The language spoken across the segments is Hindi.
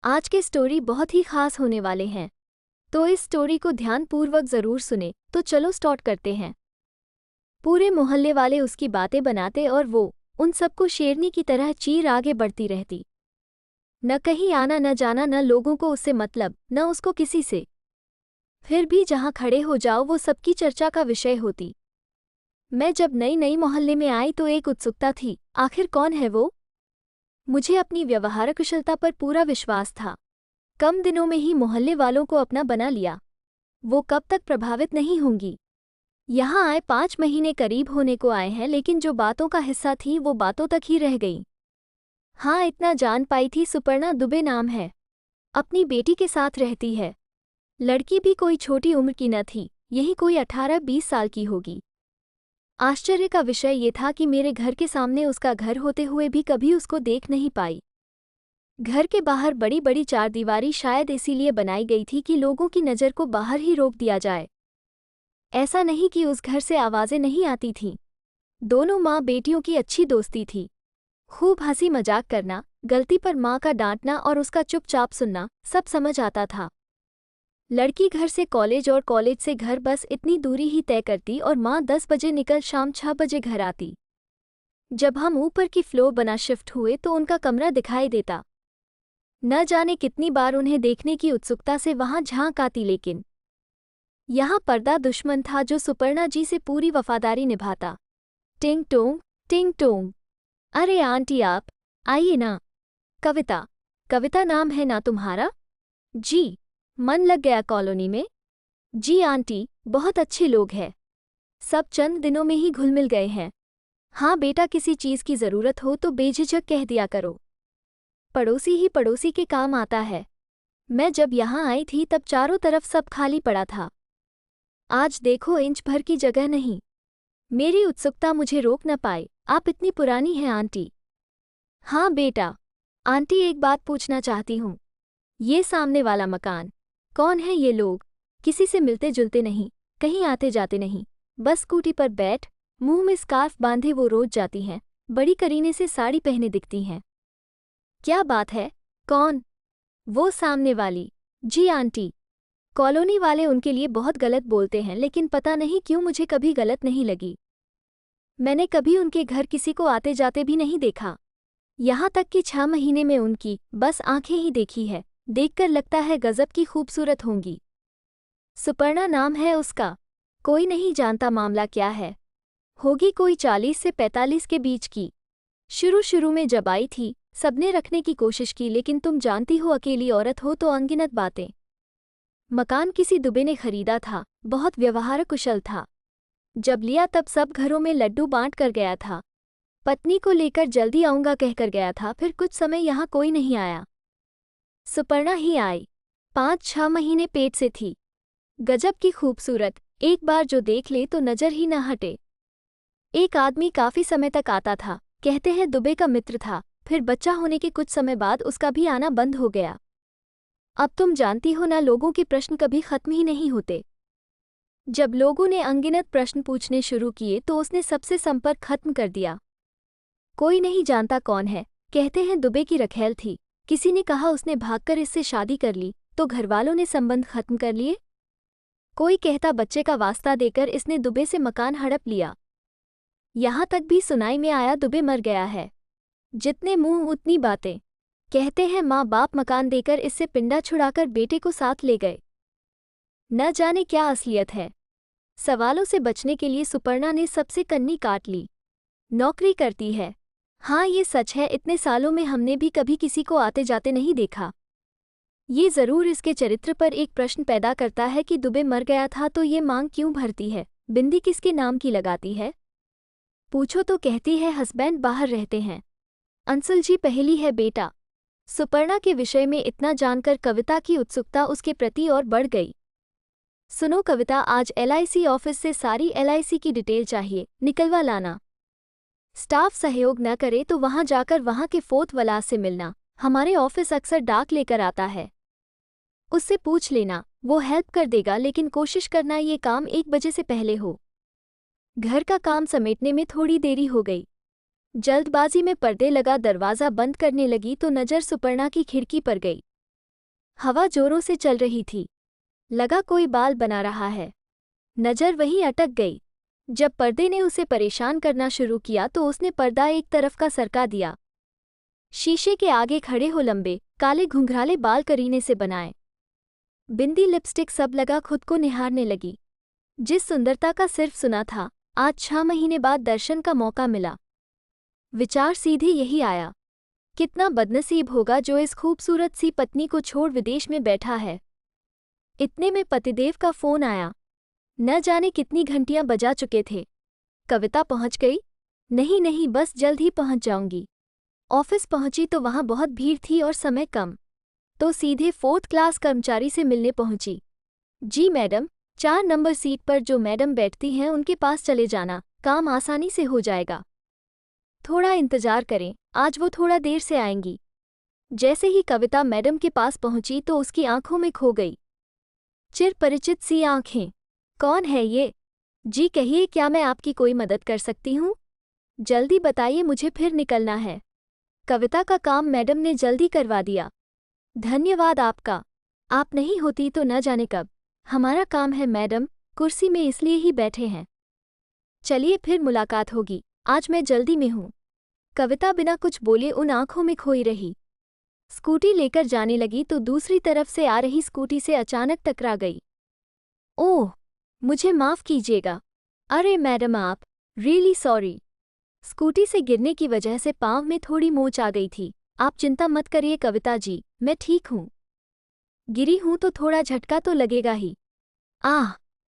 आज के स्टोरी बहुत ही खास होने वाले हैं, तो इस स्टोरी को ध्यानपूर्वक जरूर सुने। तो चलो स्टार्ट करते हैं। पूरे मोहल्ले वाले उसकी बातें बनाते और वो उन सबको शेरनी की तरह चीर आगे बढ़ती रहती। न कहीं आना न जाना, न लोगों को उससे मतलब, न उसको किसी से। फिर भी जहाँ खड़े हो जाओ वो सबकी चर्चा का विषय होती। मैं जब नई नई मोहल्ले में आई तो एक उत्सुकता थी, आखिर कौन है वो। मुझे अपनी व्यवहार कुशलता पर पूरा विश्वास था। कम दिनों में ही मोहल्ले वालों को अपना बना लिया। वो कब तक प्रभावित नहीं होंगी। यहाँ आए 5 महीने करीब होने को आए हैं, लेकिन जो बातों का हिस्सा थी वो बातों तक ही रह गई। हाँ, इतना जान पाई थी, सुपर्णा दुबे नाम है। अपनी बेटी के साथ रहती है। लड़की भी कोई छोटी उम्र की न थी, यही कोई 18-20 साल की होगी। आश्चर्य का विषय ये था कि मेरे घर के सामने उसका घर होते हुए भी कभी उसको देख नहीं पाई। घर के बाहर बड़ी बड़ी चारदीवारी शायद इसीलिए बनाई गई थी कि लोगों की नज़र को बाहर ही रोक दिया जाए। ऐसा नहीं कि उस घर से आवाज़ें नहीं आती थीं। दोनों माँ बेटियों की अच्छी दोस्ती थी। खूब हंसी मजाक करना, गलती पर माँ का डांटना और उसका चुपचाप सुनना, सब समझ आता था। लड़की घर से कॉलेज और कॉलेज से घर बस इतनी दूरी ही तय करती और माँ 10 बजे निकल शाम 6 बजे घर आती। जब हम ऊपर की फ्लोर बना शिफ्ट हुए तो उनका कमरा दिखाई देता। न जाने कितनी बार उन्हें देखने की उत्सुकता से वहां झांक आती, लेकिन यहाँ पर्दा दुश्मन था जो सुपर्णा जी से पूरी वफादारी निभाता। टिंग टोंग, टिंग टोंग। अरे आंटी आप आइए ना। कविता, कविता नाम है ना तुम्हारा? जी। मन लग गया कॉलोनी में? जी आंटी, बहुत अच्छे लोग हैं। सब चंद दिनों में ही घुल मिल गए हैं। हाँ बेटा, किसी चीज़ की ज़रूरत हो तो बेझिझक कह दिया करो। पड़ोसी ही पड़ोसी के काम आता है। मैं जब यहाँ आई थी तब चारों तरफ सब खाली पड़ा था। आज देखो इंच भर की जगह नहीं। मेरी उत्सुकता मुझे रोक न पाए। आप इतनी पुरानी हैं आंटी? हाँ बेटा। आंटी एक बात पूछना चाहती हूँ। ये सामने वाला मकान, कौन है ये लोग? किसी से मिलते जुलते नहीं, कहीं आते जाते नहीं, बस स्कूटी पर बैठ मुंह में स्कार्फ बांधे वो रोज जाती हैं। बड़ी करीने से साड़ी पहने दिखती हैं। क्या बात है? कौन? वो सामने वाली। जी आंटी। कॉलोनी वाले उनके लिए बहुत गलत बोलते हैं, लेकिन पता नहीं क्यों मुझे कभी गलत नहीं लगी। मैंने कभी उनके घर किसी को आते जाते भी नहीं देखा। यहाँ तक कि 6 महीने में उनकी बस आंखें ही देखी है। देखकर लगता है गजब की खूबसूरत होंगी। सुपर्णा नाम है उसका। कोई नहीं जानता मामला क्या है। होगी कोई 40 से 45 के बीच की। शुरू शुरू में जब आई थी सबने रखने की कोशिश की, लेकिन तुम जानती हो अकेली औरत हो तो अनगिनत बातें। मकान किसी दुबे ने खरीदा था, बहुत व्यवहार कुशल था। जब लिया तब सब घरों में लड्डू बांट कर गया था। पत्नी को लेकर जल्दी आऊंगा कहकर गया था, फिर कुछ समय यहाँ कोई नहीं आया। सुपर्णा ही आई। 5-6 महीने पेट से थी। गजब की खूबसूरत, एक बार जो देख ले तो नजर ही न हटे। एक आदमी काफी समय तक आता था, कहते हैं दुबे का मित्र था। फिर बच्चा होने के कुछ समय बाद उसका भी आना बंद हो गया। अब तुम जानती हो ना, लोगों के प्रश्न कभी खत्म ही नहीं होते। जब लोगों ने अनगिनत प्रश्न पूछने शुरू किए तो उसने सबसे संपर्क खत्म कर दिया। कोई नहीं जानता कौन है, कहते हैं दुबे की रखैल थी। किसी ने कहा उसने भागकर इससे शादी कर ली, तो घरवालों ने संबंध खत्म कर लिए। कोई कहता बच्चे का वास्ता देकर इसने दुबे से मकान हड़प लिया। यहाँ तक भी सुनाई में आया दुबे मर गया है। जितने मुंह उतनी बातें। कहते हैं माँ बाप मकान देकर इससे पिंडा छुड़ाकर बेटे को साथ ले गए। न जाने क्या असलियत है। सवालों से बचने के लिए सुपर्णा ने सबसे कन्नी काट ली। नौकरी करती है। हाँ ये सच है, इतने सालों में हमने भी कभी किसी को आते जाते नहीं देखा। ये जरूर इसके चरित्र पर एक प्रश्न पैदा करता है कि दुबे मर गया था तो ये मांग क्यों भरती है, बिंदी किसके नाम की लगाती है। पूछो तो कहती है हस्बैंड बाहर रहते हैं। अंसुल जी पहेली है बेटा। सुपर्णा के विषय में इतना जानकर कविता की उत्सुकता उसके प्रति और बढ़ गई। सुनो कविता, आज LIC ऑफिस से सारी LIC की डिटेल चाहिए, निकलवा लाना। स्टाफ सहयोग न करे तो वहां जाकर वहां के फोर्थ वलास से मिलना। हमारे ऑफिस अक्सर डाक लेकर आता है, उससे पूछ लेना, वो हेल्प कर देगा, लेकिन कोशिश करना ये काम 1 बजे से पहले हो। घर का काम समेटने में थोड़ी देरी हो गई। जल्दबाजी में पर्दे लगा दरवाज़ा बंद करने लगी तो नज़र सुपर्णा की खिड़की पर गई। हवा जोरों से चल रही थी। लगा कोई बाल बना रहा है। नज़र वहीं अटक गई। जब पर्दे ने उसे परेशान करना शुरू किया तो उसने पर्दा एक तरफ का सरका दिया। शीशे के आगे खड़े हो लंबे काले घुंघराले बाल करीने से बनाए। बिंदी लिपस्टिक सब लगा खुद को निहारने लगी। जिस सुंदरता का सिर्फ सुना था, आज 6 महीने बाद दर्शन का मौका मिला। विचार सीधे यही आया, कितना बदनसीब होगा जो इस खूबसूरत सी पत्नी को छोड़ विदेश में बैठा है। इतने में पतिदेव का फोन आया। न जाने कितनी घंटियां बजा चुके थे। कविता पहुंच गई? नहीं, बस जल्द ही पहुंच जाऊंगी। ऑफिस पहुंची तो वहां बहुत भीड़ थी और समय कम, तो सीधे 4th क्लास कर्मचारी से मिलने पहुंची। जी मैडम, 4 नंबर सीट पर जो मैडम बैठती हैं उनके पास चले जाना, काम आसानी से हो जाएगा। थोड़ा इंतजार करें, आज वो थोड़ा देर से आएंगी। जैसे ही कविता मैडम के पास पहुंची तो उसकी आंखों में खो गई। चिर परिचित सी आंखें। कौन है ये? जी कहिए, क्या मैं आपकी कोई मदद कर सकती हूँ? जल्दी बताइए, मुझे फिर निकलना है। कविता का काम मैडम ने जल्दी करवा दिया। धन्यवाद आपका। आप नहीं होती तो न जाने कब। हमारा काम है मैडम, कुर्सी में इसलिए ही बैठे हैं। चलिए फिर मुलाकात होगी, आज मैं जल्दी में हूँ। कविता बिना कुछ बोले उन आंखों में खोई रही। स्कूटी लेकर जाने लगी तो दूसरी तरफ से आ रही स्कूटी से अचानक टकरा गई। ओह, मुझे माफ़ कीजिएगा। अरे मैडम, आप रियली सॉरी। स्कूटी से गिरने की वजह से पाँव में थोड़ी मोच आ गई थी। आप चिंता मत करिए कविता जी, मैं ठीक हूँ। गिरी हूँ तो थोड़ा झटका तो लगेगा ही।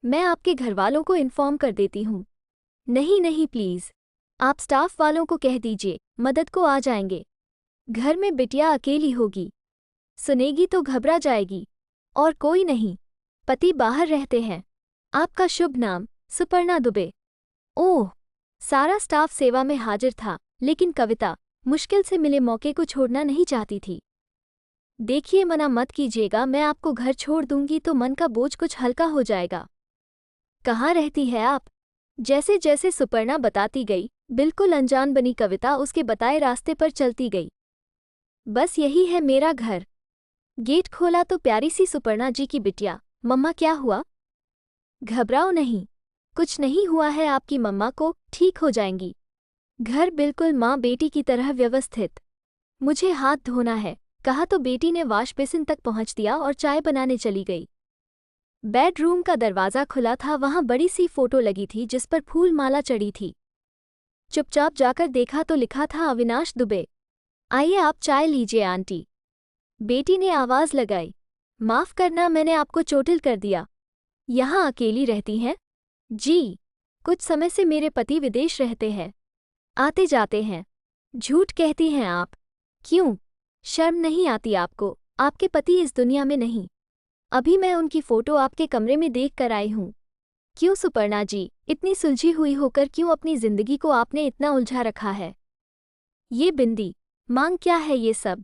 मैं आपके घरवालों को इन्फॉर्म कर देती हूँ। नहीं प्लीज़, आप स्टाफ वालों को कह दीजिए, मदद को आ जाएंगे। घर में बिटिया अकेली होगी, सुनेगी तो घबरा जाएगी। और कोई नहीं, पति बाहर रहते हैं। आपका शुभ नाम? सुपर्णा दुबे। ओह, सारा स्टाफ सेवा में हाजिर था, लेकिन कविता मुश्किल से मिले मौके को छोड़ना नहीं चाहती थी। देखिए, मना मत कीजिएगा, मैं आपको घर छोड़ दूंगी तो मन का बोझ कुछ हल्का हो जाएगा। कहाँ रहती है आप? जैसे जैसे सुपर्णा बताती गई, बिल्कुल अनजान बनी कविता उसके बताए रास्ते पर चलती गई। बस यही है मेरा घर। गेट खोला तो प्यारी सी सुपर्णा जी की बिटिया। मम्मा, क्या हुआ? घबराओ नहीं, कुछ नहीं हुआ है आपकी मम्मा को, ठीक हो जाएंगी। घर बिल्कुल माँ बेटी की तरह व्यवस्थित। मुझे हाथ धोना है, कहा तो बेटी ने वॉश बेसिन तक पहुंच दिया और चाय बनाने चली गई। बेडरूम का दरवाज़ा खुला था, वहां बड़ी सी फोटो लगी थी जिस पर फूल माला चढ़ी थी। चुपचाप जाकर देखा तो लिखा था अविनाश दुबे। आइए आप चाय लीजिए आंटी। बेटी ने आवाज़ लगाई। माफ़ करना, मैंने आपको चोटिल कर दिया। यहाँ अकेली रहती हैं? जी, कुछ समय से मेरे पति विदेश रहते हैं, आते जाते हैं। झूठ कहती हैं आप। क्यों, शर्म नहीं आती आपको? आपके पति इस दुनिया में नहीं। अभी मैं उनकी फ़ोटो आपके कमरे में देख कर आई हूँ। क्यों सुपर्णा जी, इतनी सुलझी हुई होकर क्यों अपनी जिंदगी को आपने इतना उलझा रखा है? ये बिंदी, मांग क्या है ये सब?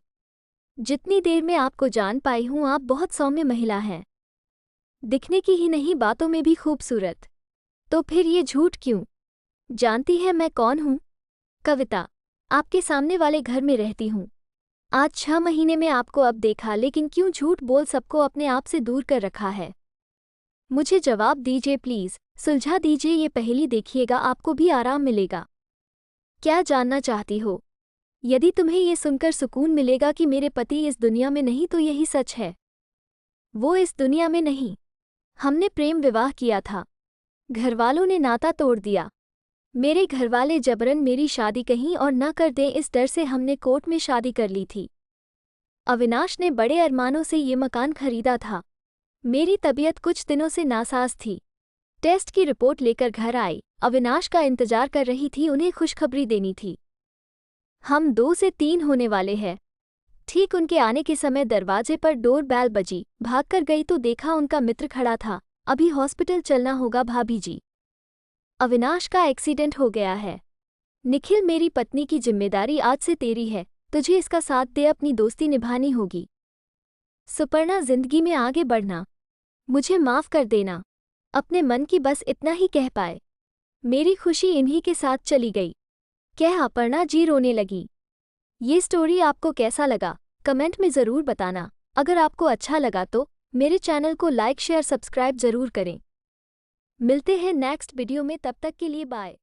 जितनी देर में आपको जान पाई हूँ, आप बहुत सौम्य महिला हैं। दिखने की ही नहीं, बातों में भी खूबसूरत। तो फिर ये झूठ क्यों? जानती है मैं कौन हूँ? कविता, आपके सामने वाले घर में रहती हूँ। आज 6 महीने में आपको अब देखा, लेकिन क्यों झूठ बोल सबको अपने आप से दूर कर रखा है? मुझे जवाब दीजिए प्लीज़, सुलझा दीजिए ये पहेली, देखिएगा आपको भी आराम मिलेगा। क्या जानना चाहती हो? यदि तुम्हें ये सुनकर सुकून मिलेगा कि मेरे पति इस दुनिया में नहीं तो यही सच है। वो इस दुनिया में नहीं। हमने प्रेम विवाह किया था, घरवालों ने नाता तोड़ दिया। मेरे घरवाले जबरन मेरी शादी कहीं और न कर दें, इस डर से हमने कोर्ट में शादी कर ली थी। अविनाश ने बड़े अरमानों से ये मकान खरीदा था। मेरी तबीयत कुछ दिनों से नासाज थी। टेस्ट की रिपोर्ट लेकर घर आई, अविनाश का इंतजार कर रही थी, उन्हें खुशखबरी देनी थी। हम 2 से 3 होने वाले हैं। ठीक उनके आने के समय दरवाजे पर डोर बेल बजी। भागकर गई तो देखा उनका मित्र खड़ा था। अभी हॉस्पिटल चलना होगा भाभी जी, अविनाश का एक्सीडेंट हो गया है। निखिल, मेरी पत्नी की जिम्मेदारी आज से तेरी है, तुझे इसका साथ दे, अपनी दोस्ती निभानी होगी। सुपर्णा, जिंदगी में आगे बढ़ना, मुझे माफ़ कर देना। अपने मन की बस इतना ही कह पाए। मेरी खुशी इन्हीं के साथ चली गई, कह अपर्णा जी रोने लगी। ये स्टोरी आपको कैसा लगा, कमेंट में ज़रूर बताना। अगर आपको अच्छा लगा तो मेरे चैनल को लाइक शेयर सब्सक्राइब जरूर करें। मिलते हैं नेक्स्ट वीडियो में, तब तक के लिए बाय।